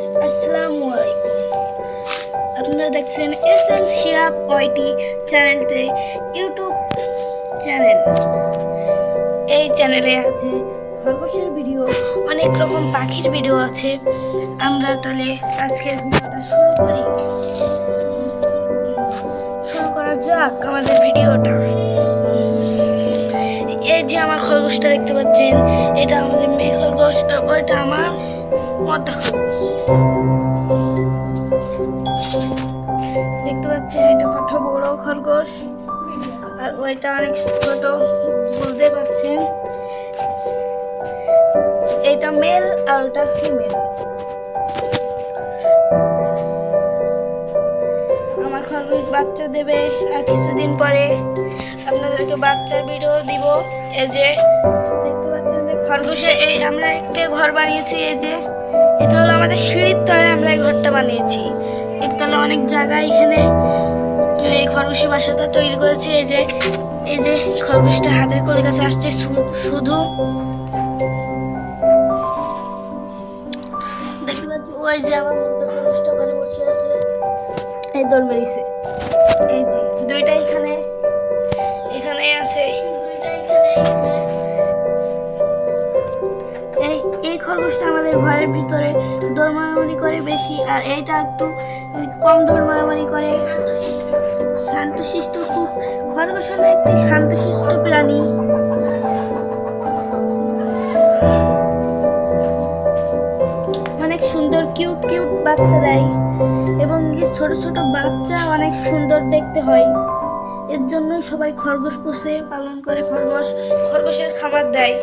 আসসালামু আলাইকুম। আপনারা দেখছেন এসএম শিহাব ওয়াইটি চ্যানেলতে ইউটিউব চ্যানেল। এই চ্যানেলে আছে খরগোশের ভিডিও, অনেক রকম পাখির ভিডিও আছে। আমরা তাহলে আজকের ভিডিওটা শুরু করা যাক আমাদের ভিডিওটা। এই যে আমার খরগোশটা দেখতে পাচ্ছেন, এটা আমাদের মেয়ে খরগোশ আর ওইটা আমার মদ্দা খরগোশ। দেখতে পাচ্ছেন এটা কত বড় খরগোশ আর ওইটা অনেক ছোট, বুঝতে পারছেন। এটা মেল আর ওটা ফিমেল। আমার খরগোশ বাচ্চা দেবে আর কিছুদিন পরে আপনাদেরকে বাচ্চার ভিডিও দিব। এই যে দেখতে পাচ্ছেন যে খরগোশে এই আমরা একটা ঘর বানিয়েছি। এই যে এটা হলো আমাদের সিঁড়ির তলায় আমরা এই ঘরটা বানিয়েছি। এর তলায় অনেক জায়গা, এখানে এই খরগোশের বাসাটা তৈরি করেছি। এই যে খরগোশটা হাতের কোলের কাছে আসছে শুধু। দেখতে পাচ্ছি ওই যে আমার মধ্যে খরগোশটা ওখানে বসে আছে, এই দোল মেরেছে। এই যে দুইটা এখানে আছে, এই খরগোশটা আমাদের ঘরের ভিতরে দৌড় মারামারি করে বেশি, আর এইটা একটু কম দৌড় মারামারি করে। শান্তশিষ্ট খুব, খরগোশ হলো একটি শান্তশিষ্ট প্রাণী। অনেক সুন্দর কিউট বাচ্চা দেয় এবং ছোট ছোট বাচ্চা অনেক সুন্দর দেখতে হয়। এর জন্যই সবাই খরগোশ পোষে, পালন করে। খরগোশের খাবার দেয়।